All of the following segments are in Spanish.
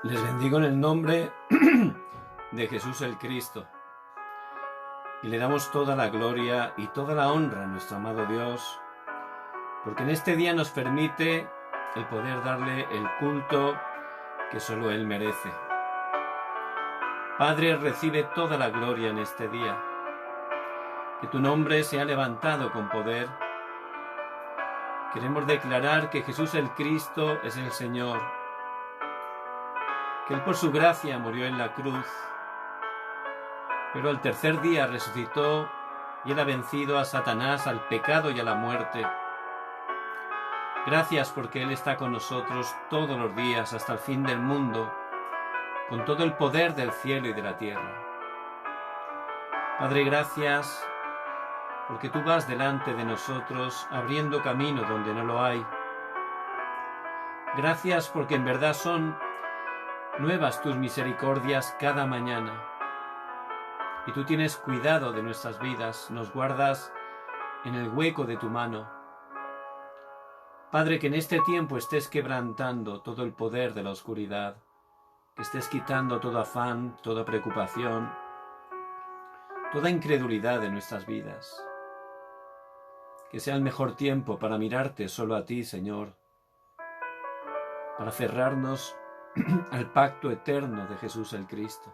Les bendigo en el nombre de Jesús el Cristo y le damos toda la gloria y toda la honra a nuestro amado Dios, porque en este día nos permite el poder darle el culto que solo Él merece. Padre, recibe toda la gloria en este día, que tu nombre sea levantado con poder. Queremos declarar que Jesús el Cristo es el Señor, que Él por su gracia murió en la cruz, pero al tercer día resucitó y Él ha vencido a Satanás, al pecado y a la muerte. Gracias porque Él está con nosotros todos los días hasta el fin del mundo, con todo el poder del cielo y de la tierra. Padre, gracias porque tú vas delante de nosotros abriendo camino donde no lo hay. Gracias porque en verdad son nuevas tus misericordias cada mañana. Y tú tienes cuidado de nuestras vidas, nos guardas en el hueco de tu mano. Padre, que en este tiempo estés quebrantando todo el poder de la oscuridad, que estés quitando todo afán, toda preocupación, toda incredulidad de nuestras vidas. Que sea el mejor tiempo para mirarte solo a ti, Señor, para aferrarnos al pacto eterno de Jesús el Cristo.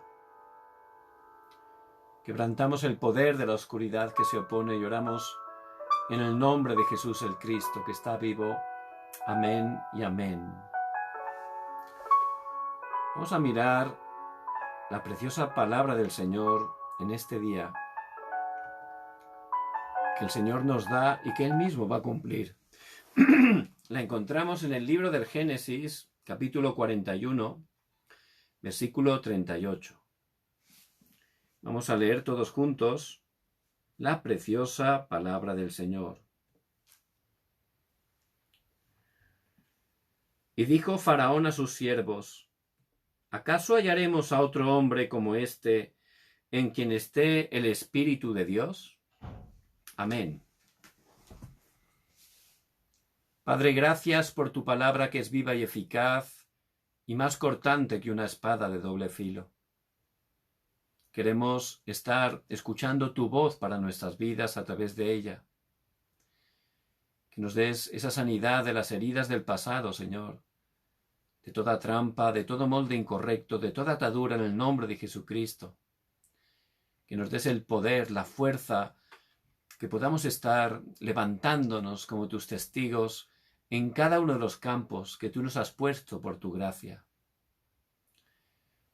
Quebrantamos el poder de la oscuridad que se opone y oramos en el nombre de Jesús el Cristo, que está vivo. Amén y amén. Vamos a mirar la preciosa palabra del Señor en este día, que el Señor nos da y que Él mismo va a cumplir. La encontramos en el libro del Génesis, capítulo 41, versículo 38. Vamos a leer todos juntos la preciosa palabra del Señor. Y dijo Faraón a sus siervos: ¿acaso hallaremos a otro hombre como este, en quien esté el Espíritu de Dios? Amén. Padre, gracias por tu palabra que es viva y eficaz y más cortante que una espada de doble filo. Queremos estar escuchando tu voz para nuestras vidas a través de ella. Que nos des esa sanidad de las heridas del pasado, Señor, de toda trampa, de todo molde incorrecto, de toda atadura en el nombre de Jesucristo. Que nos des el poder, la fuerza, que podamos estar levantándonos como tus testigos en cada uno de los campos que tú nos has puesto por tu gracia.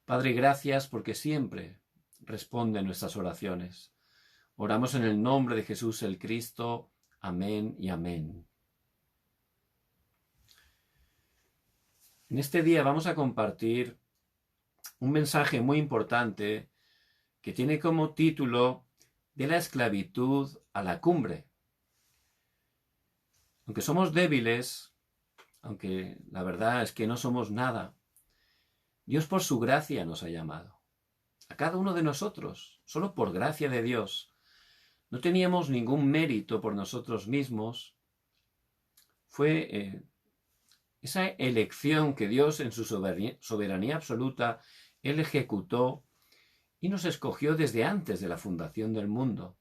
Padre, gracias porque siempre responde nuestras oraciones. Oramos en el nombre de Jesús el Cristo. Amén y amén. En este día vamos a compartir un mensaje muy importante que tiene como título De la esclavitud a la cumbre. Aunque somos débiles, aunque la verdad es que no somos nada, Dios por su gracia nos ha llamado. A cada uno de nosotros, solo por gracia de Dios. No teníamos ningún mérito por nosotros mismos. Fue esa elección que Dios en su soberanía absoluta, Él ejecutó y nos escogió desde antes de la fundación del mundo.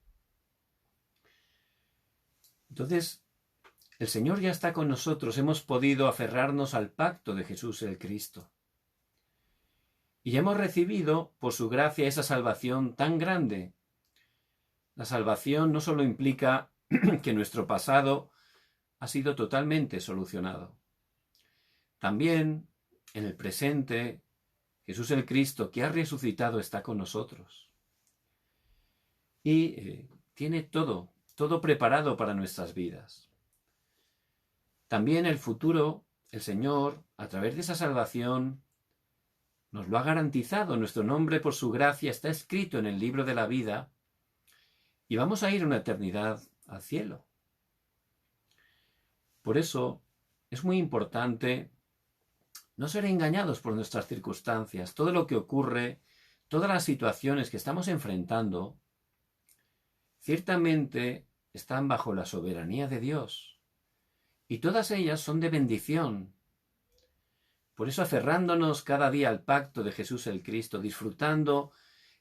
Entonces, el Señor ya está con nosotros, hemos podido aferrarnos al pacto de Jesús el Cristo. Y hemos recibido, por su gracia, esa salvación tan grande. La salvación no solo implica que nuestro pasado ha sido totalmente solucionado. También, en el presente, Jesús el Cristo, que ha resucitado, está con nosotros. Y tiene todo preparado para nuestras vidas. También el futuro, el Señor, a través de esa salvación, nos lo ha garantizado. Nuestro nombre, por su gracia, está escrito en el libro de la vida y vamos a ir una eternidad al cielo. Por eso es muy importante no ser engañados por nuestras circunstancias. Todo lo que ocurre, todas las situaciones que estamos enfrentando, ciertamente están bajo la soberanía de Dios y todas ellas son de bendición. Por eso aferrándonos cada día al pacto de Jesús el Cristo, disfrutando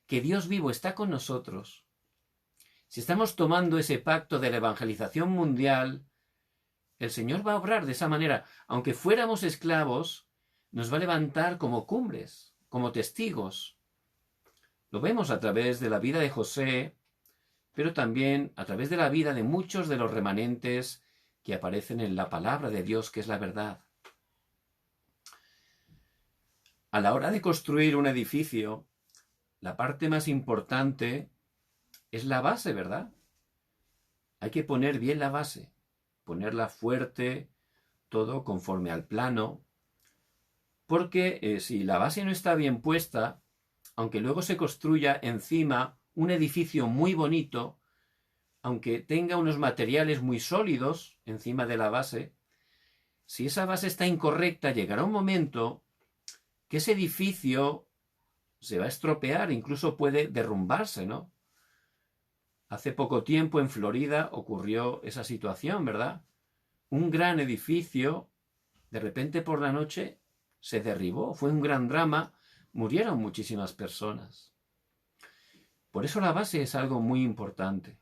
que Dios vivo está con nosotros. Si estamos tomando ese pacto de la evangelización mundial, el Señor va a obrar de esa manera. Aunque fuéramos esclavos, nos va a levantar como cumbres, como testigos. Lo vemos a través de la vida de José, pero también a través de la vida de muchos de los remanentes que aparecen en la palabra de Dios, que es la verdad. A la hora de construir un edificio, la parte más importante es la base, ¿verdad? Hay que poner bien la base, ponerla fuerte, todo conforme al plano, porque si la base no está bien puesta, aunque luego se construya encima un edificio muy bonito, aunque tenga unos materiales muy sólidos encima de la base, si esa base está incorrecta, llegará un momento que ese edificio se va a estropear, incluso puede derrumbarse, ¿no? Hace poco tiempo en Florida ocurrió esa situación, ¿verdad? Un gran edificio, de repente por la noche, se derribó. Fue un gran drama, murieron muchísimas personas. Por eso la base es algo muy importante.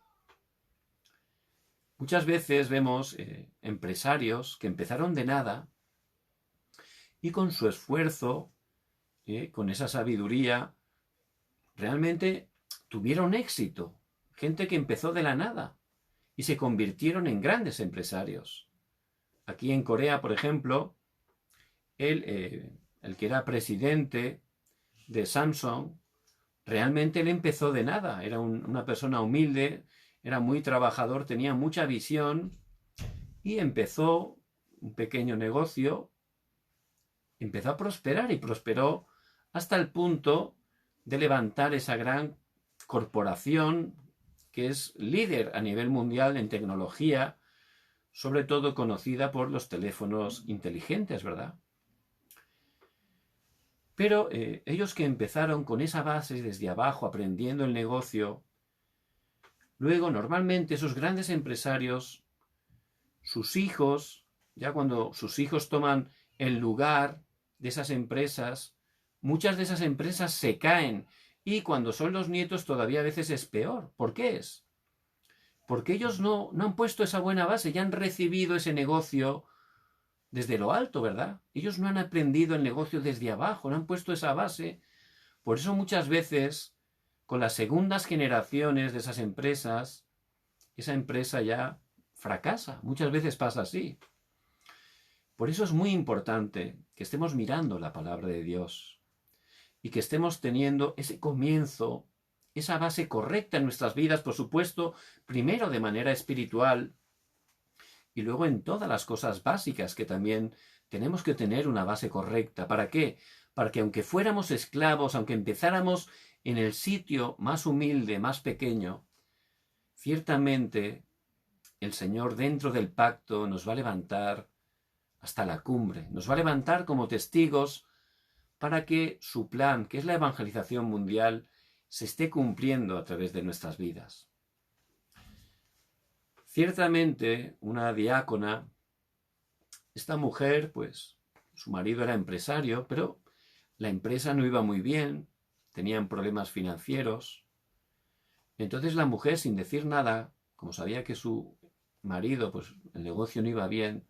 Muchas veces vemos empresarios que empezaron de nada y con su esfuerzo, con esa sabiduría, realmente tuvieron éxito. Gente que empezó de la nada y se convirtieron en grandes empresarios. Aquí en Corea, por ejemplo, el que era presidente de Samsung, realmente él empezó de nada. Era una persona humilde, era muy trabajador, tenía mucha visión y empezó un pequeño negocio, empezó a prosperar y prosperó hasta el punto de levantar esa gran corporación que es líder a nivel mundial en tecnología, sobre todo conocida por los teléfonos inteligentes, ¿verdad? Pero ellos que empezaron con esa base desde abajo, aprendiendo el negocio, luego normalmente esos grandes empresarios, sus hijos, ya cuando sus hijos toman el lugar de esas empresas, muchas de esas empresas se caen y cuando son los nietos todavía a veces es peor. ¿Por qué es? Porque ellos no han puesto esa buena base, ya han recibido ese negocio desde lo alto, ¿verdad? Ellos no han aprendido el negocio desde abajo, no han puesto esa base. Por eso muchas veces, con las segundas generaciones de esas empresas, esa empresa ya fracasa. Muchas veces pasa así. Por eso es muy importante que estemos mirando la palabra de Dios y que estemos teniendo ese comienzo, esa base correcta en nuestras vidas, por supuesto, primero de manera espiritual y luego en todas las cosas básicas que también tenemos que tener una base correcta. ¿Para qué? Para que aunque fuéramos esclavos, aunque empezáramos en el sitio más humilde, más pequeño, ciertamente el Señor dentro del pacto nos va a levantar hasta la cumbre, nos va a levantar como testigos para que su plan, que es la evangelización mundial, se esté cumpliendo a través de nuestras vidas. Ciertamente, una diácona, esta mujer, pues, su marido era empresario, pero la empresa no iba muy bien, tenían problemas financieros. Entonces la mujer, sin decir nada, como sabía que su marido, pues, el negocio no iba bien,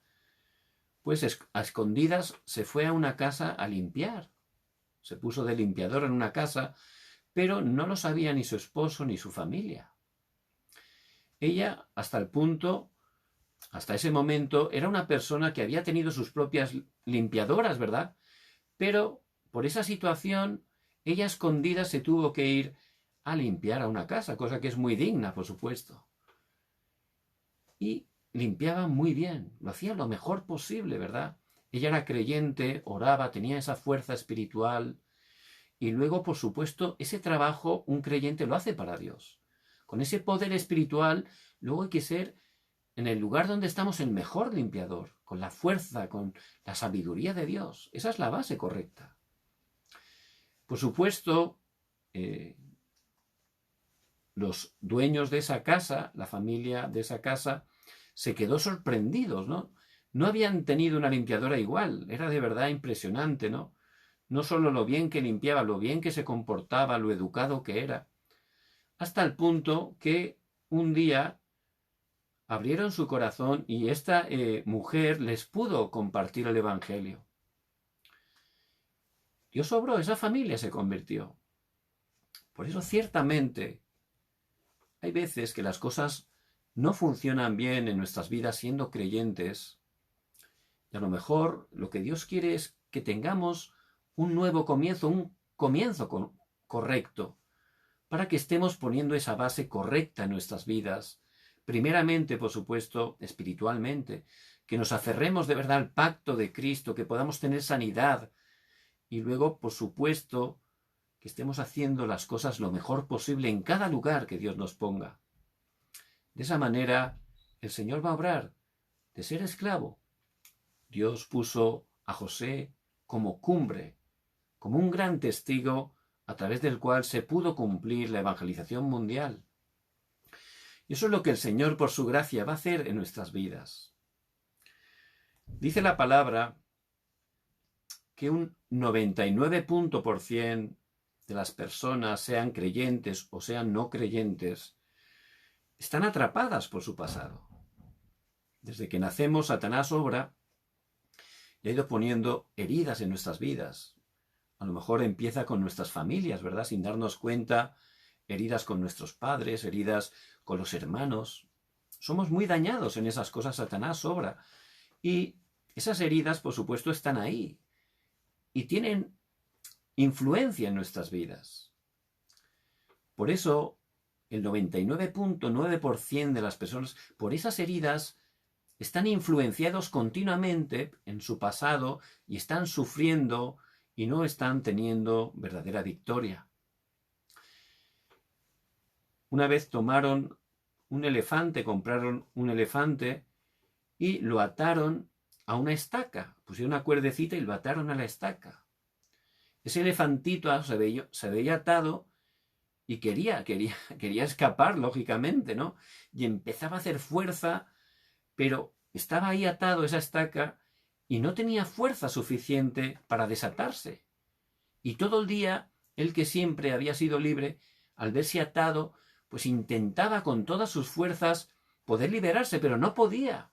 pues a escondidas se fue a una casa a limpiar. Se puso de limpiador en una casa, pero no lo sabía ni su esposo ni su familia. Ella, hasta el punto, hasta ese momento, era una persona que había tenido sus propias limpiadoras, ¿verdad? Pero por esa situación, ella escondida se tuvo que ir a limpiar a una casa, cosa que es muy digna, por supuesto. Y limpiaba muy bien, lo hacía lo mejor posible, ¿verdad? Ella era creyente, oraba, tenía esa fuerza espiritual. Y luego, por supuesto, ese trabajo un creyente lo hace para Dios. Con ese poder espiritual, luego hay que ser, en el lugar donde estamos, el mejor limpiador, con la fuerza, con la sabiduría de Dios. Esa es la base correcta. Por supuesto, los dueños de esa casa, la familia de esa casa, se quedó sorprendidos, ¿no? no habían tenido una limpiadora igual. Era de verdad impresionante, ¿no? No solo lo bien que limpiaba, lo bien que se comportaba, lo educado que era. Hasta el punto que un día abrieron su corazón y esta mujer les pudo compartir el Evangelio. Dios obró, esa familia se convirtió. Por eso ciertamente hay veces que las cosas no funcionan bien en nuestras vidas siendo creyentes, y a lo mejor lo que Dios quiere es que tengamos un nuevo comienzo, un comienzo correcto, para que estemos poniendo esa base correcta en nuestras vidas. Primeramente, por supuesto, espiritualmente, que nos aferremos de verdad al pacto de Cristo, que podamos tener sanidad, y luego, por supuesto, que estemos haciendo las cosas lo mejor posible en cada lugar que Dios nos ponga. De esa manera, el Señor va a obrar. De ser esclavo, Dios puso a José como cumbre, como un gran testigo a través del cual se pudo cumplir la evangelización mundial. Y eso es lo que el Señor, por su gracia, va a hacer en nuestras vidas. Dice la palabra que un 99% de las personas, sean creyentes o sean no creyentes, están atrapadas por su pasado. Desde que nacemos, Satanás obra y ha ido poniendo heridas en nuestras vidas. A lo mejor empieza con nuestras familias, ¿verdad? Sin darnos cuenta, heridas con nuestros padres, heridas con los hermanos. Somos muy dañados en esas cosas, Satanás obra. Y esas heridas, por supuesto, están ahí y tienen influencia en nuestras vidas. Por eso, el 99.9% de las personas, por esas heridas, están influenciados continuamente en su pasado y están sufriendo y no están teniendo verdadera victoria. Una vez tomaron un elefante, compraron un elefante y lo ataron a una estaca. Pusieron una cuerdecita y lo ataron a la estaca. Ese elefantito se veía atado y quería escapar, lógicamente, ¿no? Y empezaba a hacer fuerza, pero estaba ahí atado a esa estaca y no tenía fuerza suficiente para desatarse. Y todo el día, él que siempre había sido libre, al verse atado, pues intentaba con todas sus fuerzas poder liberarse, pero no podía,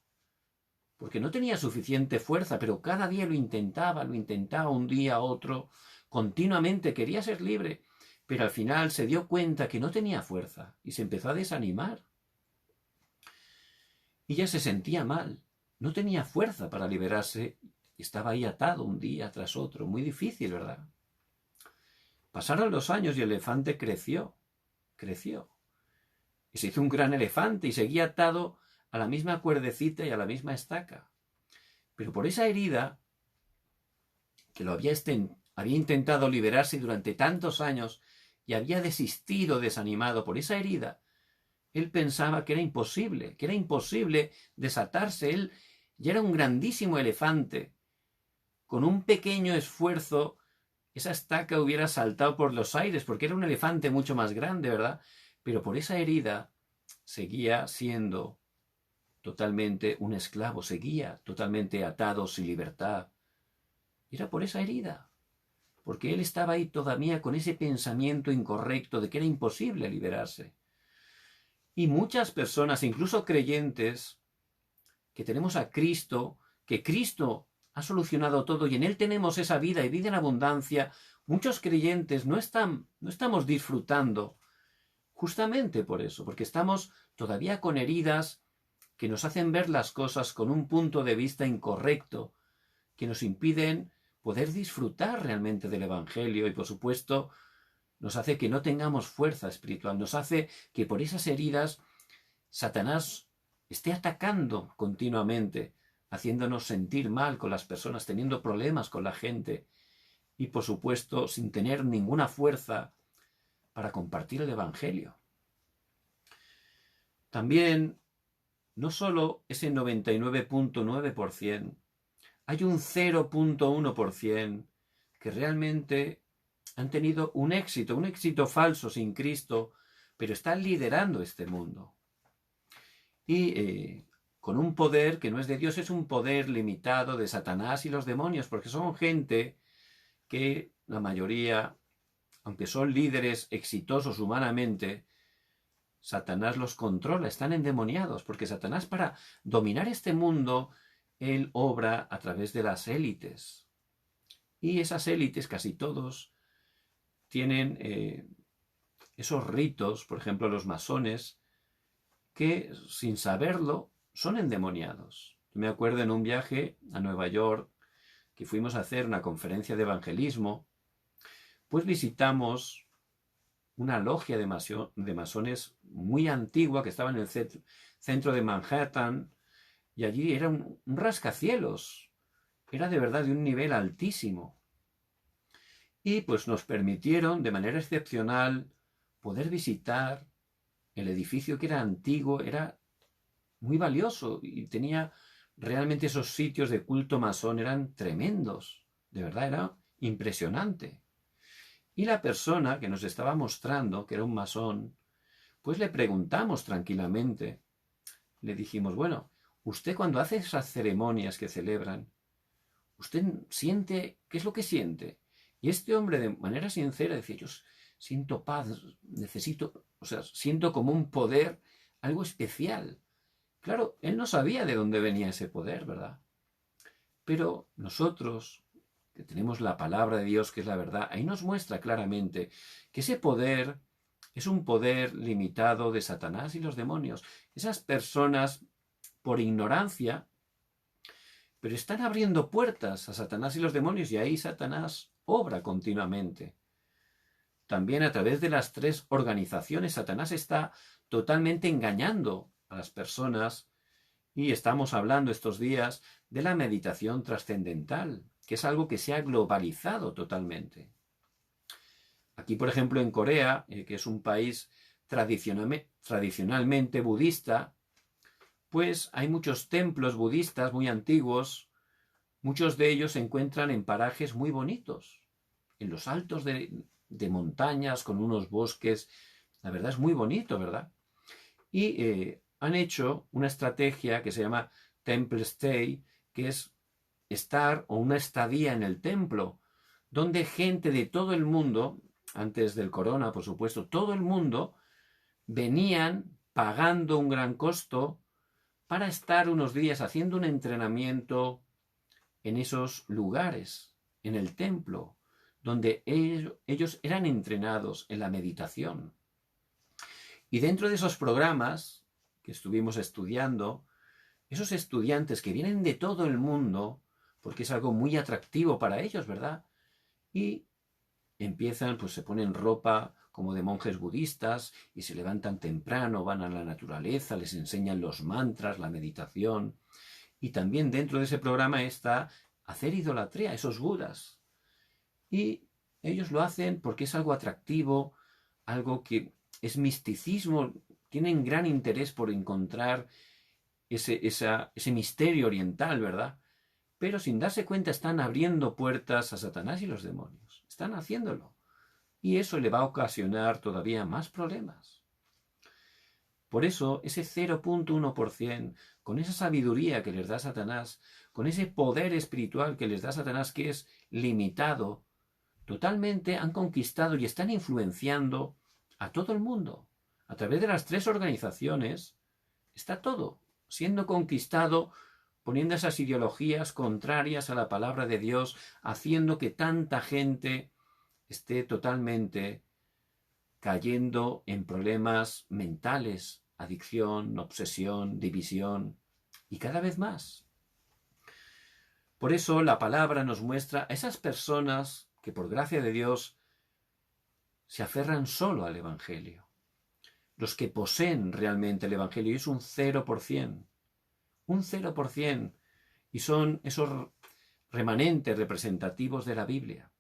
porque no tenía suficiente fuerza, pero cada día lo intentaba un día, otro, continuamente quería ser libre, pero al final se dio cuenta que no tenía fuerza y se empezó a desanimar. Y ya se sentía mal, no tenía fuerza para liberarse, estaba ahí atado un día tras otro, muy difícil, ¿verdad? Pasaron los años y el elefante creció. Y se hizo un gran elefante y seguía atado a la misma cuerdecita y a la misma estaca. Pero por esa herida, que lo había intentado liberarse durante tantos años y había desistido, desanimado por esa herida, él pensaba que era imposible desatarse. Él ya era un grandísimo elefante. Con un pequeño esfuerzo, esa estaca hubiera saltado por los aires, porque era un elefante mucho más grande, ¿verdad? Pero por esa herida seguía siendo totalmente un esclavo, seguía totalmente atado, sin libertad. Era por esa herida, porque él estaba ahí todavía con ese pensamiento incorrecto de que era imposible liberarse. Y muchas personas, incluso creyentes, que tenemos a Cristo, que Cristo ha solucionado todo y en Él tenemos esa vida y vida en abundancia, muchos creyentes no estamos disfrutando justamente por eso, porque estamos todavía con heridas que nos hacen ver las cosas con un punto de vista incorrecto, que nos impiden poder disfrutar realmente del Evangelio y, por supuesto, nos hace que no tengamos fuerza espiritual, nos hace que por esas heridas Satanás esté atacando continuamente, haciéndonos sentir mal con las personas, teniendo problemas con la gente y, por supuesto, sin tener ninguna fuerza para compartir el Evangelio. También, no solo ese 99.9%, hay un 0.1% que realmente han tenido un éxito falso sin Cristo, pero están liderando este mundo. Y con un poder que no es de Dios, es un poder limitado de Satanás y los demonios, porque son gente que la mayoría, aunque son líderes exitosos humanamente, Satanás los controla, están endemoniados, porque Satanás, para dominar este mundo, él obra a través de las élites. Y esas élites, casi todos, tienen esos ritos, por ejemplo los masones, que sin saberlo son endemoniados. Me acuerdo en un viaje a Nueva York que fuimos a hacer una conferencia de evangelismo, pues visitamos una logia de masones muy antigua que estaba en el centro de Manhattan, y allí era un rascacielos, era de verdad de un nivel altísimo. Y pues nos permitieron de manera excepcional poder visitar el edificio, que era antiguo, era muy valioso y tenía realmente esos sitios de culto masón, eran tremendos, de verdad era impresionante. Y la persona que nos estaba mostrando, que era un masón, pues le preguntamos tranquilamente, le dijimos, bueno, usted cuando hace esas ceremonias que celebran, ¿usted siente, qué es lo que siente? Y este hombre de manera sincera decía, yo siento paz, necesito, o sea, siento como un poder, algo especial. Claro, él no sabía de dónde venía ese poder, ¿verdad? Pero nosotros, que tenemos la palabra de Dios, que es la verdad, ahí nos muestra claramente que ese poder es un poder limitado de Satanás y los demonios. Esas personas, por ignorancia, pero están abriendo puertas a Satanás y los demonios, y ahí Satanás obra continuamente. También a través de las tres organizaciones, Satanás está totalmente engañando a las personas, y estamos hablando estos días de la meditación trascendental, que es algo que se ha globalizado totalmente. Aquí, por ejemplo, en Corea, que es un país tradicionalmente budista, pues hay muchos templos budistas muy antiguos. Muchos de ellos se encuentran en parajes muy bonitos, en los altos de montañas, con unos bosques. La verdad es muy bonito, ¿verdad? Y han hecho una estrategia que se llama Temple Stay, que es estar o una estadía en el templo, donde gente de todo el mundo, antes del corona, por supuesto, todo el mundo, venían pagando un gran costo para estar unos días haciendo un entrenamiento en esos lugares, en el templo, donde ellos eran entrenados en la meditación. Y dentro de esos programas que estuvimos estudiando, esos estudiantes que vienen de todo el mundo, porque es algo muy atractivo para ellos, ¿verdad? Y empiezan, pues se ponen ropa como de monjes budistas y se levantan temprano, van a la naturaleza, les enseñan los mantras, la meditación. Y también dentro de ese programa está hacer idolatría a esos budas. Y ellos lo hacen porque es algo atractivo, algo que es misticismo, tienen gran interés por encontrar ese misterio oriental, ¿verdad? Pero sin darse cuenta están abriendo puertas a Satanás y los demonios. Están haciéndolo. Y eso le va a ocasionar todavía más problemas. Por eso, ese 0,1%, con esa sabiduría que les da Satanás, con ese poder espiritual que les da Satanás, que es limitado, totalmente han conquistado y están influenciando a todo el mundo. A través de las tres organizaciones está todo siendo conquistado, poniendo esas ideologías contrarias a la palabra de Dios, haciendo que tanta gente esté totalmente cayendo en problemas mentales, adicción, obsesión, división, y cada vez más. Por eso la palabra nos muestra a esas personas que por gracia de Dios se aferran solo al Evangelio. Los que poseen realmente el Evangelio, y es un 0%, un 0%, y son esos remanentes representativos de la Biblia.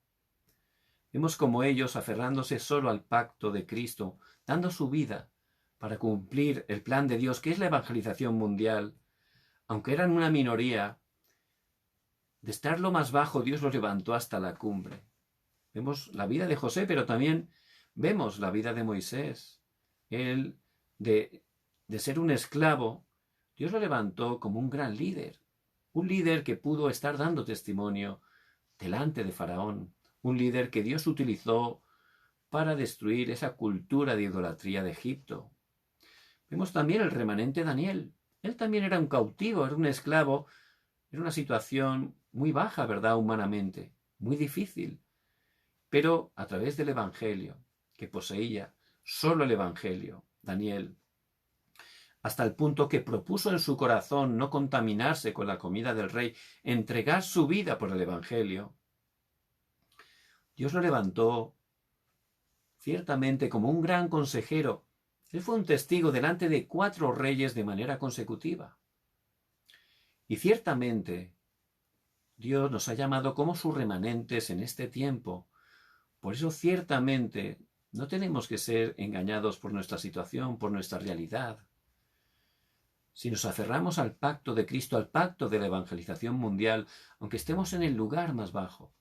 Vemos como ellos, aferrándose solo al pacto de Cristo, dando su vida para cumplir el plan de Dios, que es la evangelización mundial, aunque eran una minoría, de estar lo más bajo, Dios los levantó hasta la cumbre. Vemos la vida de José, pero también vemos la vida de Moisés. Él, de ser un esclavo, Dios lo levantó como un líder que pudo estar dando testimonio delante de Faraón, un líder que Dios utilizó para destruir esa cultura de idolatría de Egipto. Vemos también el remanente Daniel. Él también era un cautivo, era un esclavo, era una situación muy baja, ¿verdad?, humanamente, muy difícil. Pero a través del Evangelio, que poseía solo el Evangelio, Daniel, hasta el punto que propuso en su corazón no contaminarse con la comida del rey, entregar su vida por el Evangelio, Dios lo levantó ciertamente como un gran consejero. Él fue un testigo delante de 4 reyes de manera consecutiva. Y ciertamente Dios nos ha llamado como sus remanentes en este tiempo. Por eso ciertamente no tenemos que ser engañados por nuestra situación, por nuestra realidad. Si nos aferramos al pacto de Cristo, al pacto de la evangelización mundial, aunque estemos en el lugar más bajo,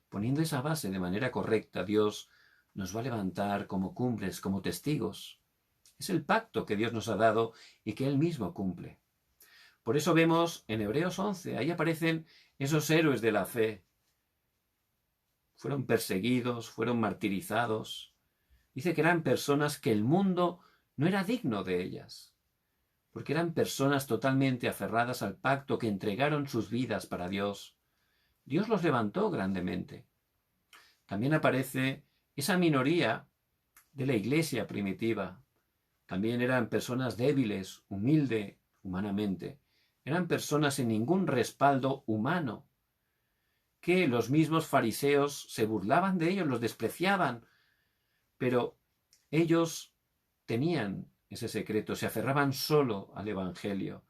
poniendo esa base de manera correcta, Dios nos va a levantar como cumbres, como testigos. Es el pacto que Dios nos ha dado y que Él mismo cumple. Por eso vemos en Hebreos 11, ahí aparecen esos héroes de la fe. Fueron perseguidos, fueron martirizados. Dice que eran personas que el mundo no era digno de ellas, porque eran personas totalmente aferradas al pacto, que entregaron sus vidas para Dios. Dios los levantó grandemente. También aparece esa minoría de la iglesia primitiva. También eran personas débiles, humildes humanamente. Eran personas sin ningún respaldo humano, que los mismos fariseos se burlaban de ellos, los despreciaban, pero ellos tenían ese secreto, se aferraban solo al Evangelio.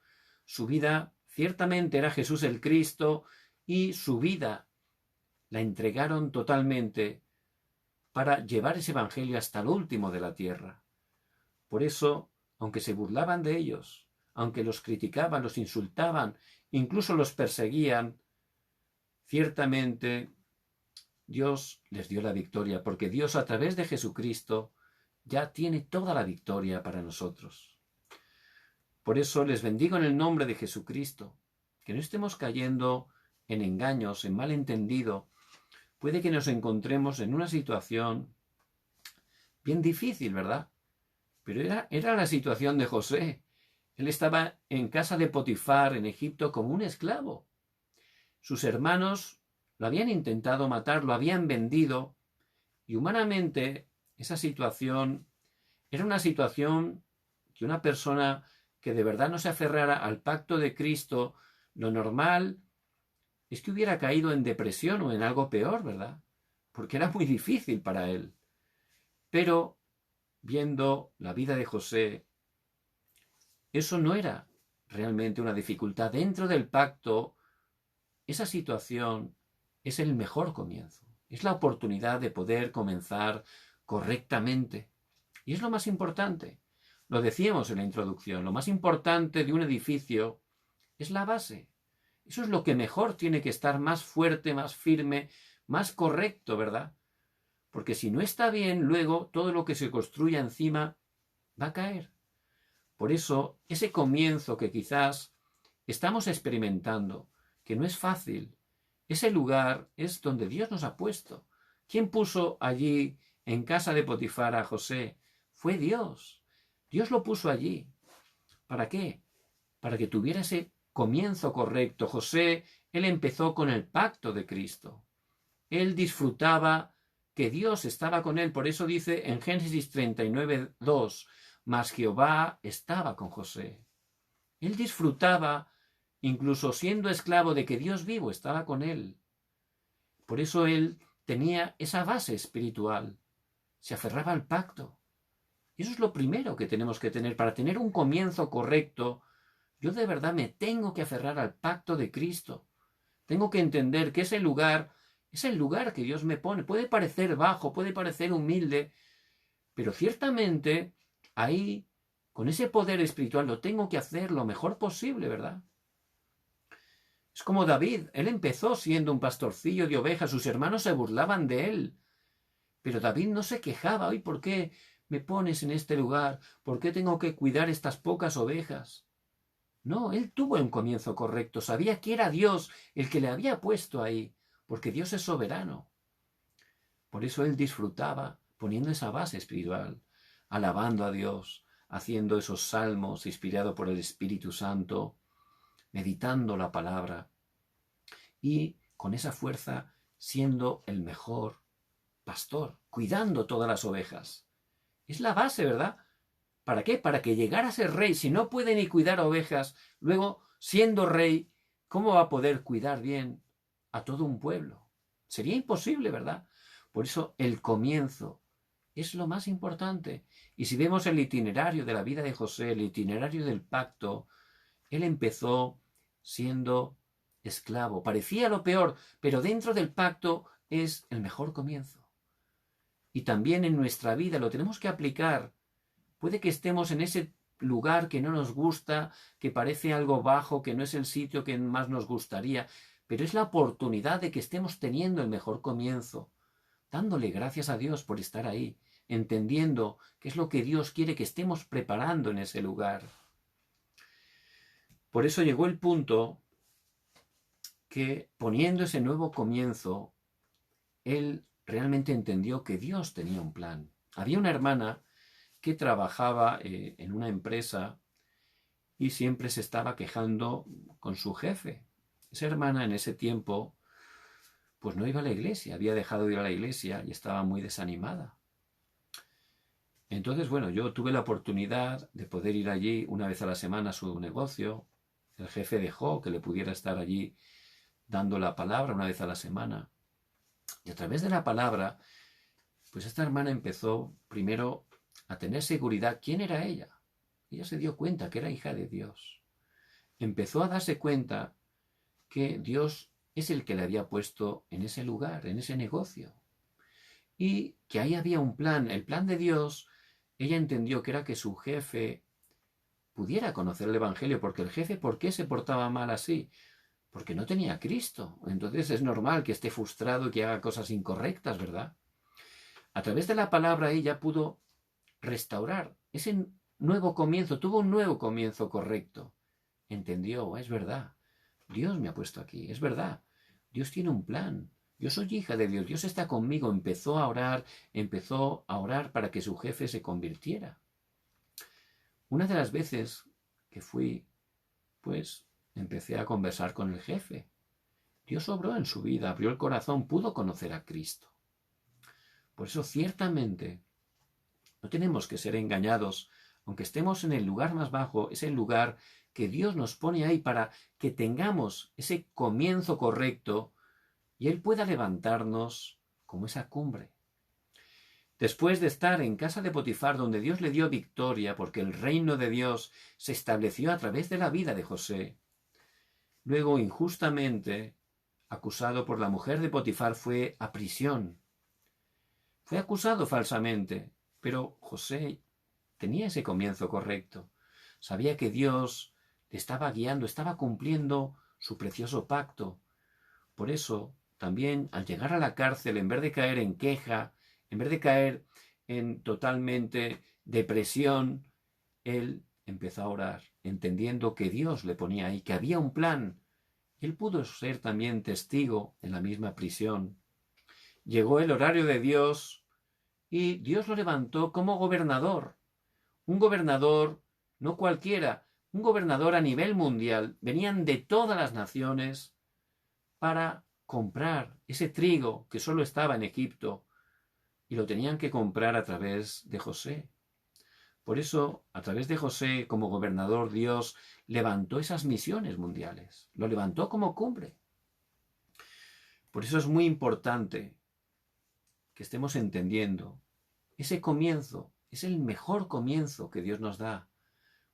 Su vida ciertamente era Jesús el Cristo, y su vida la entregaron totalmente para llevar ese Evangelio hasta el último de la tierra. Por eso, aunque se burlaban de ellos, aunque los criticaban, los insultaban, incluso los perseguían, ciertamente Dios les dio la victoria, porque Dios a través de Jesucristo ya tiene toda la victoria para nosotros. Por eso les bendigo en el nombre de Jesucristo, que no estemos cayendo en engaños, en malentendido. Puede que nos encontremos en una situación bien difícil, ¿verdad? Pero era la situación de José. Él estaba en casa de Potifar, en Egipto, como un esclavo. Sus hermanos lo habían intentado matar, lo habían vendido, y humanamente esa situación era una situación que una persona que de verdad no se aferrara al pacto de Cristo, lo normal es que hubiera caído en depresión o en algo peor, ¿verdad? Porque era muy difícil para él. Pero viendo la vida de José, eso no era realmente una dificultad. Dentro del pacto, esa situación es el mejor comienzo. Es la oportunidad de poder comenzar correctamente. Y es lo más importante. Lo decíamos en la introducción, lo más importante de un edificio es la base. Eso es lo que mejor tiene que estar, más fuerte, más firme, más correcto, ¿verdad? Porque si no está bien, luego todo lo que se construya encima va a caer. Por eso, ese comienzo que quizás estamos experimentando, que no es fácil, ese lugar es donde Dios nos ha puesto. ¿Quién puso allí en casa de Potifar a José? Fue Dios. Dios lo puso allí. ¿Para qué? Para que tuviera ese comienzo correcto. José, él empezó con el pacto de Cristo. Él disfrutaba que Dios estaba con él. Por eso dice en Génesis 39:2, mas Jehová estaba con José. Él disfrutaba, incluso siendo esclavo, de que Dios vivo estaba con él. Por eso él tenía esa base espiritual. Se aferraba al pacto. Y eso es lo primero que tenemos que tener. Para tener un comienzo correcto, yo de verdad me tengo que aferrar al pacto de Cristo. Tengo que entender que ese lugar es el lugar que Dios me pone. Puede parecer bajo, puede parecer humilde, pero ciertamente ahí, con ese poder espiritual, lo tengo que hacer lo mejor posible, ¿verdad? Es como David. Él empezó siendo un pastorcillo de ovejas. Sus hermanos se burlaban de él. Pero David no se quejaba. ¿Hoy por qué me pones en este lugar? ¿Por qué tengo que cuidar estas pocas ovejas? No, él tuvo un comienzo correcto, sabía que era Dios el que le había puesto ahí, porque Dios es soberano. Por eso él disfrutaba poniendo esa base espiritual, alabando a Dios, haciendo esos salmos inspirados por el Espíritu Santo, meditando la palabra y con esa fuerza siendo el mejor pastor, cuidando todas las ovejas. Es la base, ¿verdad? ¿Para qué? Para que llegara a ser rey. Si no puede ni cuidar ovejas, luego, siendo rey, ¿cómo va a poder cuidar bien a todo un pueblo? Sería imposible, ¿verdad? Por eso el comienzo es lo más importante. Y si vemos el itinerario de la vida de José, el itinerario del pacto, él empezó siendo esclavo. Parecía lo peor, pero dentro del pacto es el mejor comienzo. Y también en nuestra vida lo tenemos que aplicar. Puede que estemos en ese lugar que no nos gusta, que parece algo bajo, que no es el sitio que más nos gustaría, pero es la oportunidad de que estemos teniendo el mejor comienzo, dándole gracias a Dios por estar ahí, entendiendo qué es lo que Dios quiere que estemos preparando en ese lugar. Por eso llegó el punto que, poniendo ese nuevo comienzo, él realmente entendió que Dios tenía un plan. Había una hermana que trabajaba en una empresa y siempre se estaba quejando con su jefe. Esa hermana en ese tiempo pues no iba a la iglesia, había dejado de ir a la iglesia y estaba muy desanimada. Entonces, bueno, yo tuve la oportunidad de poder ir allí una vez a la semana a su negocio. El jefe dejó que le pudiera estar allí dando la palabra una vez a la semana. Y a través de la palabra, pues esta hermana empezó primero a tener seguridad. ¿Quién era ella? Ella se dio cuenta que era hija de Dios. Empezó a darse cuenta que Dios es el que le había puesto en ese lugar, en ese negocio. Y que ahí había un plan, el plan de Dios. Ella entendió que era que su jefe pudiera conocer el Evangelio, porque el jefe, ¿por qué se portaba mal así? Porque no tenía a Cristo. Entonces es normal que esté frustrado y que haga cosas incorrectas, ¿verdad? A través de la palabra ella pudo restaurar ese nuevo comienzo, tuvo un nuevo comienzo correcto. Entendió, es verdad, Dios me ha puesto aquí, es verdad, Dios tiene un plan, yo soy hija de Dios, Dios está conmigo. Empezó a orar para que su jefe se convirtiera. Una de las veces que fui, pues empecé a conversar con el jefe. Dios obró en su vida, abrió el corazón, pudo conocer a Cristo. Por eso ciertamente no tenemos que ser engañados, aunque estemos en el lugar más bajo, es el lugar que Dios nos pone ahí para que tengamos ese comienzo correcto y Él pueda levantarnos como esa cumbre. Después de estar en casa de Potifar, donde Dios le dio victoria, porque el reino de Dios se estableció a través de la vida de José, luego injustamente, acusado por la mujer de Potifar, fue a prisión. Fue acusado falsamente, pero José tenía ese comienzo correcto. Sabía que Dios le estaba guiando, estaba cumpliendo su precioso pacto. Por eso, también al llegar a la cárcel, en vez de caer en queja, en vez de caer en totalmente depresión, él empezó a orar, entendiendo que Dios le ponía ahí, que había un plan. Él pudo ser también testigo en la misma prisión. Llegó el horario de Dios y Dios lo levantó como gobernador. Un gobernador, no cualquiera, un gobernador a nivel mundial. Venían de todas las naciones para comprar ese trigo que solo estaba en Egipto y lo tenían que comprar a través de José. Por eso, a través de José, como gobernador, Dios levantó esas misiones mundiales. Lo levantó como cumbre. Por eso es muy importante que estemos entendiendo. Ese comienzo es el mejor comienzo que Dios nos da.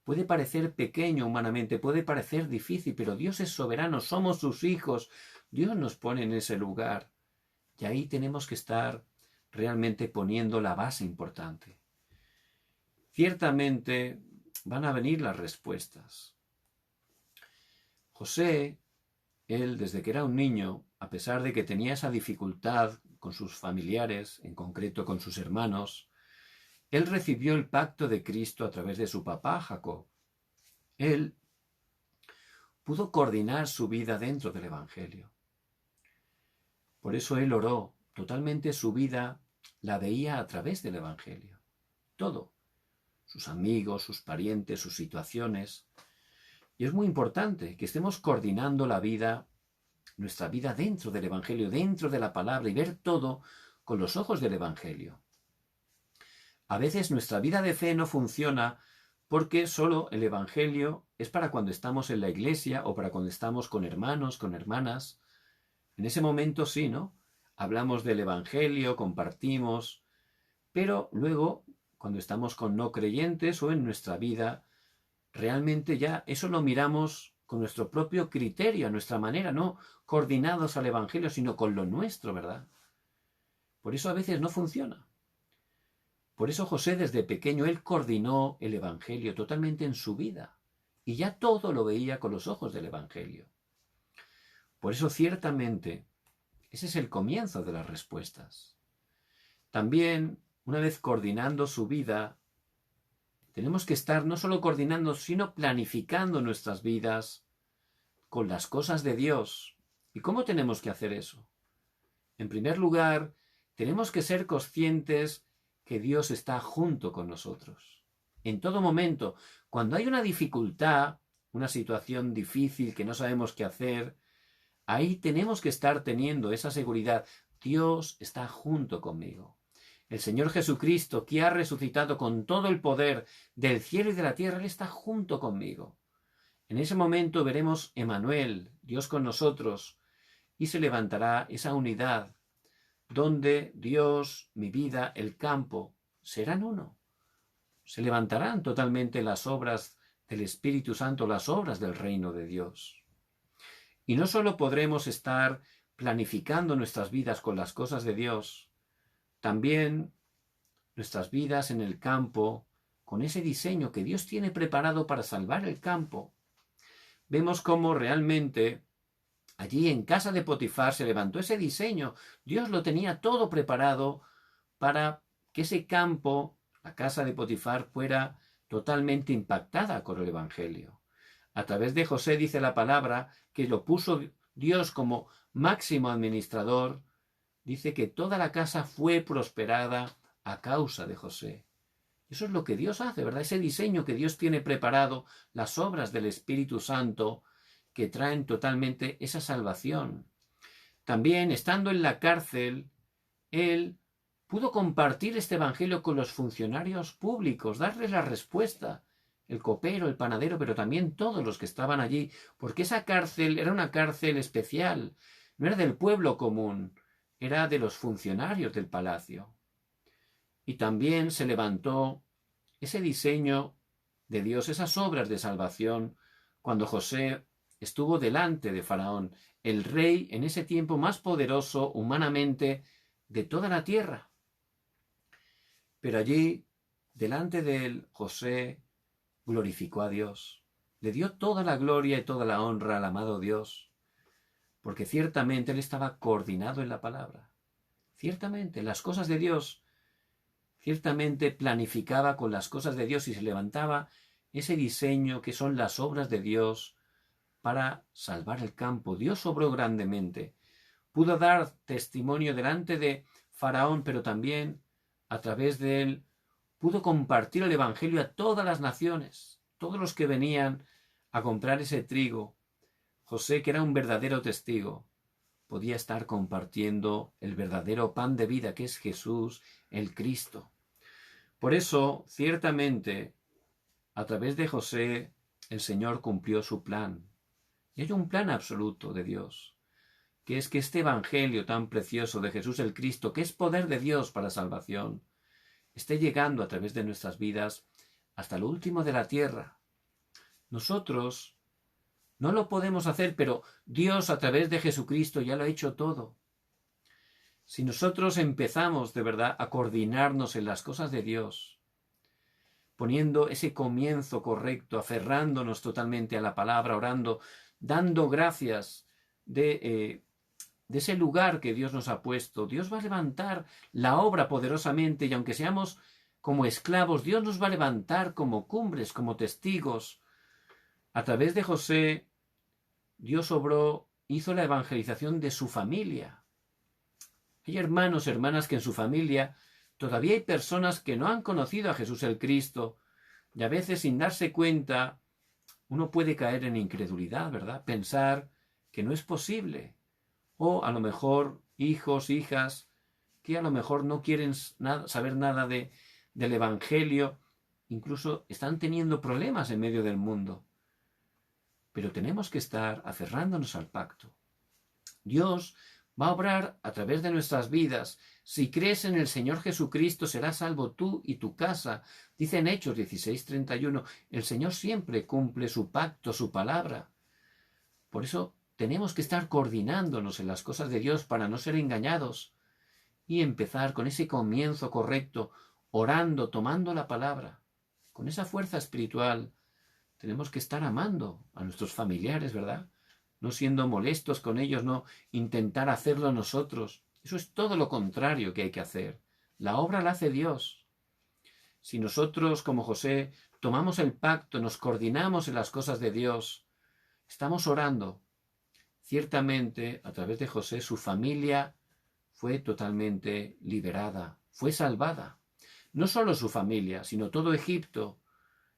Puede parecer pequeño humanamente, puede parecer difícil, pero Dios es soberano, somos sus hijos. Dios nos pone en ese lugar. Y ahí tenemos que estar realmente poniendo la base importante. Ciertamente van a venir las respuestas. José, él desde que era un niño, a pesar de que tenía esa dificultad con sus familiares, en concreto con sus hermanos, él recibió el pacto de Cristo a través de su papá Jacob. Él pudo coordinar su vida dentro del Evangelio. Por eso él oró, totalmente su vida la veía a través del Evangelio. Todo, sus amigos, sus parientes, sus situaciones. Y es muy importante que estemos coordinando la vida, nuestra vida dentro del Evangelio, dentro de la palabra, y ver todo con los ojos del Evangelio. A veces nuestra vida de fe no funciona porque solo el Evangelio es para cuando estamos en la iglesia o para cuando estamos con hermanos, con hermanas. En ese momento sí, ¿no? Hablamos del Evangelio, compartimos, pero luego, cuando estamos con no creyentes o en nuestra vida, realmente ya eso lo miramos con nuestro propio criterio, a nuestra manera, no coordinados al Evangelio, sino con lo nuestro, ¿verdad? Por eso a veces no funciona. Por eso José desde pequeño, él coordinó el Evangelio totalmente en su vida y ya todo lo veía con los ojos del Evangelio. Por eso ciertamente ese es el comienzo de las respuestas. También, una vez coordinando su vida, tenemos que estar no solo coordinando, sino planificando nuestras vidas con las cosas de Dios. ¿Y cómo tenemos que hacer eso? En primer lugar, tenemos que ser conscientes que Dios está junto con nosotros. En todo momento, cuando hay una dificultad, una situación difícil que no sabemos qué hacer, ahí tenemos que estar teniendo esa seguridad. Dios está junto conmigo. El Señor Jesucristo, que ha resucitado con todo el poder del cielo y de la tierra, Él está junto conmigo. En ese momento veremos Emmanuel, Dios con nosotros, y se levantará esa unidad donde Dios, mi vida, el campo, serán uno. Se levantarán totalmente las obras del Espíritu Santo, las obras del reino de Dios. Y no solo podremos estar planificando nuestras vidas con las cosas de Dios, también nuestras vidas en el campo, con ese diseño que Dios tiene preparado para salvar el campo. Vemos cómo realmente allí en casa de Potifar se levantó ese diseño. Dios lo tenía todo preparado para que ese campo, la casa de Potifar, fuera totalmente impactada con el Evangelio. A través de José dice la palabra que lo puso Dios como máximo administrador. Dice que toda la casa fue prosperada a causa de José. Eso es lo que Dios hace, ¿verdad? Ese diseño que Dios tiene preparado, las obras del Espíritu Santo, que traen totalmente esa salvación. También, estando en la cárcel, él pudo compartir este evangelio con los funcionarios públicos, darles la respuesta, el copero, el panadero, pero también todos los que estaban allí, porque esa cárcel era una cárcel especial, no era del pueblo común, era de los funcionarios del palacio. Y también se levantó ese diseño de Dios, esas obras de salvación, cuando José estuvo delante de Faraón, el rey en ese tiempo más poderoso humanamente de toda la tierra. Pero allí, delante de él, José glorificó a Dios. Le dio toda la gloria y toda la honra al amado Dios, porque ciertamente él estaba coordinado en la palabra. Ciertamente, las cosas de Dios, ciertamente planificaba con las cosas de Dios y se levantaba ese diseño que son las obras de Dios para salvar el campo. Dios obró grandemente. Pudo dar testimonio delante de Faraón, pero también a través de él pudo compartir el evangelio a todas las naciones, todos los que venían a comprar ese trigo. José, que era un verdadero testigo, podía estar compartiendo el verdadero pan de vida, que es Jesús, el Cristo. Por eso, ciertamente, a través de José, el Señor cumplió su plan. Y hay un plan absoluto de Dios, que es que este evangelio tan precioso de Jesús el Cristo, que es poder de Dios para salvación, esté llegando a través de nuestras vidas hasta lo último de la tierra. Nosotros no lo podemos hacer, pero Dios a través de Jesucristo ya lo ha hecho todo. Si nosotros empezamos de verdad a coordinarnos en las cosas de Dios, poniendo ese comienzo correcto, aferrándonos totalmente a la palabra, orando, dando gracias de ese lugar que Dios nos ha puesto, Dios va a levantar la obra poderosamente, y aunque seamos como esclavos, Dios nos va a levantar como cumbres, como testigos. A través de José, Dios obró, hizo la evangelización de su familia. Hay hermanos, hermanas que en su familia todavía hay personas que no han conocido a Jesús el Cristo, y a veces sin darse cuenta uno puede caer en incredulidad, ¿verdad? Pensar que no es posible. O a lo mejor hijos, hijas, que a lo mejor no quieren saber nada del Evangelio, incluso están teniendo problemas en medio del mundo. Pero tenemos que estar aferrándonos al pacto. Dios va a obrar a través de nuestras vidas. Si crees en el Señor Jesucristo, serás salvo tú y tu casa. Dice en Hechos 16:31, el Señor siempre cumple su pacto, su palabra. Por eso tenemos que estar coordinándonos en las cosas de Dios para no ser engañados y empezar con ese comienzo correcto, orando, tomando la palabra. Con esa fuerza espiritual tenemos que estar amando a nuestros familiares, ¿verdad? No siendo molestos con ellos, no intentar hacerlo nosotros. Eso es todo lo contrario que hay que hacer. La obra la hace Dios. Si nosotros, como José, tomamos el pacto, nos coordinamos en las cosas de Dios, estamos orando. Ciertamente, a través de José, su familia fue totalmente liberada, fue salvada. No solo su familia, sino todo Egipto.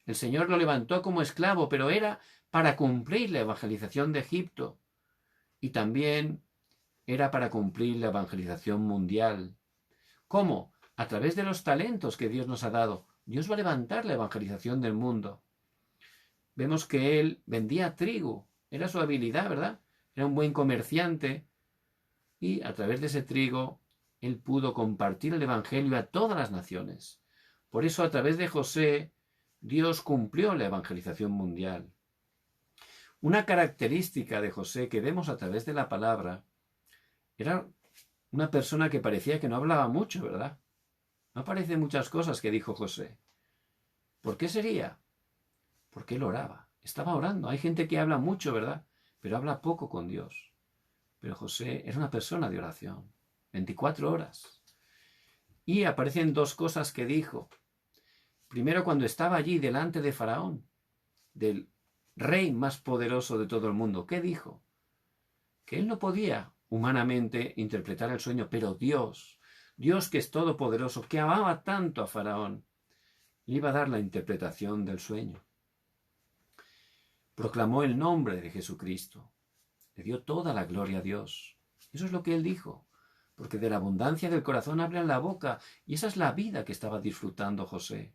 El Señor lo levantó como esclavo, pero era para cumplir la evangelización de Egipto. Y también era para cumplir la evangelización mundial. ¿Cómo? A través de los talentos que Dios nos ha dado. Dios va a levantar la evangelización del mundo. Vemos que él vendía trigo. Era su habilidad, ¿verdad? Era un buen comerciante. Y a través de ese trigo, él pudo compartir el evangelio a todas las naciones. Por eso, a través de José, Dios cumplió la evangelización mundial. Una característica de José que vemos a través de la palabra era una persona que parecía que no hablaba mucho, ¿verdad? No aparecen muchas cosas que dijo José. ¿Por qué sería? Porque él oraba. Estaba orando. Hay gente que habla mucho, ¿verdad? Pero habla poco con Dios. Pero José era una persona de oración. 24 horas. Y aparecen dos cosas que dijo. Primero, cuando estaba allí delante de Faraón, del rey más poderoso de todo el mundo. ¿Qué dijo? Que él no podía humanamente interpretar el sueño, pero Dios que es todopoderoso, que amaba tanto a Faraón, le iba a dar la interpretación del sueño. Proclamó el nombre de Jesucristo. Le dio toda la gloria a Dios. Eso es lo que él dijo, porque de la abundancia del corazón habla la boca, y esa es la vida que estaba disfrutando José.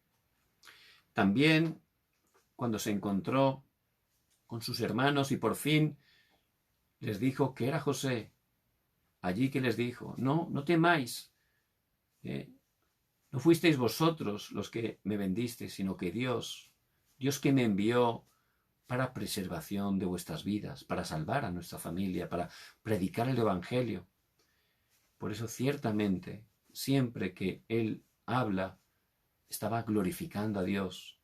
También, cuando se encontró con sus hermanos y por fin les dijo que era José, allí que les dijo, no temáis, no fuisteis vosotros los que me vendisteis, sino que Dios que me envió para preservación de vuestras vidas, para salvar a nuestra familia, para predicar el Evangelio. Por eso ciertamente, siempre que él habla, estaba glorificando a Dios.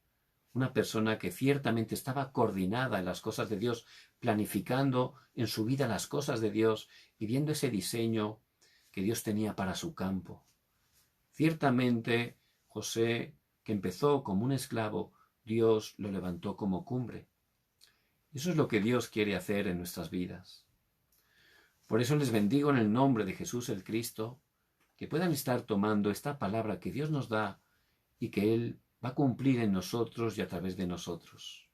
Una persona que ciertamente estaba coordinada en las cosas de Dios, planificando en su vida las cosas de Dios y viendo ese diseño que Dios tenía para su campo. Ciertamente, José, que empezó como un esclavo, Dios lo levantó como cumbre. Eso es lo que Dios quiere hacer en nuestras vidas. Por eso les bendigo en el nombre de Jesús el Cristo, que puedan estar tomando esta palabra que Dios nos da y que Él va a cumplir en nosotros y a través de nosotros.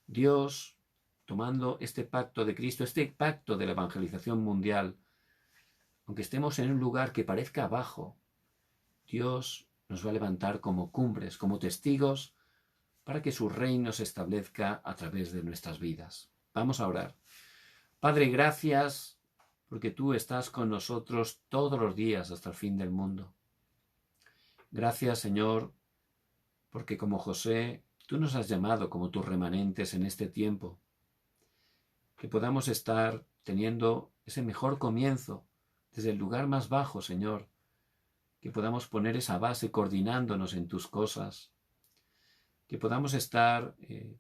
Dios, tomando este pacto de Cristo, este pacto de la evangelización mundial, aunque estemos en un lugar que parezca bajo, Dios nos va a levantar como cumbres, como testigos, para que su reino se establezca a través de nuestras vidas. Vamos a orar. Padre, gracias porque tú estás con nosotros todos los días hasta el fin del mundo. Gracias, Señor, porque como José, tú nos has llamado como tus remanentes en este tiempo. Que podamos estar teniendo ese mejor comienzo desde el lugar más bajo, Señor. Que podamos poner esa base coordinándonos en tus cosas. Que podamos estar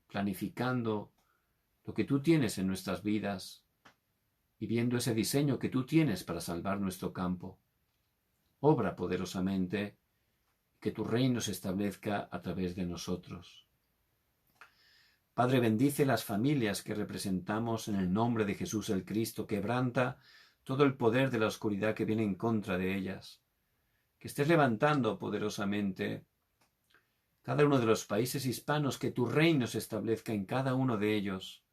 planificando lo que tú tienes en nuestras vidas y viendo ese diseño que tú tienes para salvar nuestro campo. Obra poderosamente, que tu reino se establezca a través de nosotros. Padre, bendice las familias que representamos en el nombre de Jesús el Cristo. Quebranta todo el poder de la oscuridad que viene en contra de ellas. Que estés levantando poderosamente cada uno de los países hispanos, que tu reino se establezca en cada uno de ellos.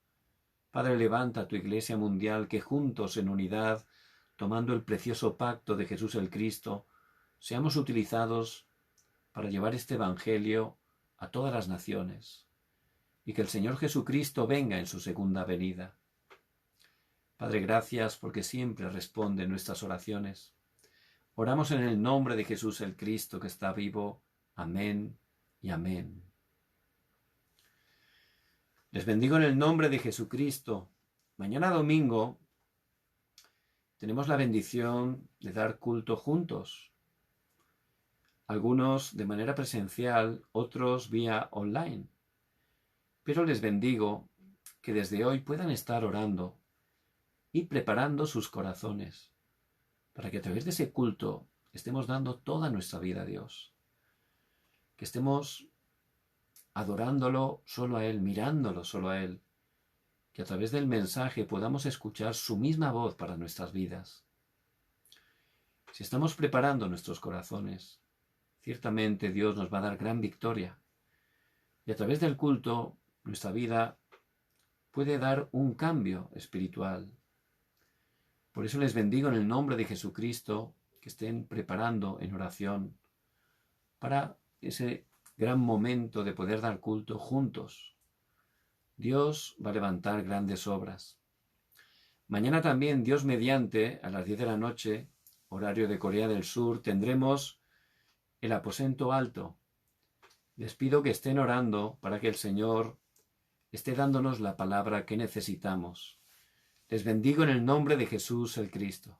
Padre, levanta tu Iglesia mundial, que juntos en unidad, tomando el precioso pacto de Jesús el Cristo, seamos utilizados para llevar este Evangelio a todas las naciones, y que el Señor Jesucristo venga en su segunda venida. Padre, gracias porque siempre responde nuestras oraciones. Oramos en el nombre de Jesús el Cristo, que está vivo. Amén y amén. Les bendigo en el nombre de Jesucristo. Mañana domingo tenemos la bendición de dar culto juntos. Algunos de manera presencial, otros vía online. Pero les bendigo que desde hoy puedan estar orando y preparando sus corazones para que a través de ese culto estemos dando toda nuestra vida a Dios. Que estemos adorándolo solo a Él, mirándolo solo a Él. Que a través del mensaje podamos escuchar su misma voz para nuestras vidas. Si estamos preparando nuestros corazones, ciertamente Dios nos va a dar gran victoria. Y a través del culto, nuestra vida puede dar un cambio espiritual. Por eso les bendigo en el nombre de Jesucristo, que estén preparando en oración para ese gran momento de poder dar culto juntos. Dios va a levantar grandes obras. Mañana también, Dios mediante, a las 10 de la noche, horario de Corea del Sur, tendremos el aposento alto. Les pido que estén orando para que el Señor esté dándonos la palabra que necesitamos. Les bendigo en el nombre de Jesús el Cristo.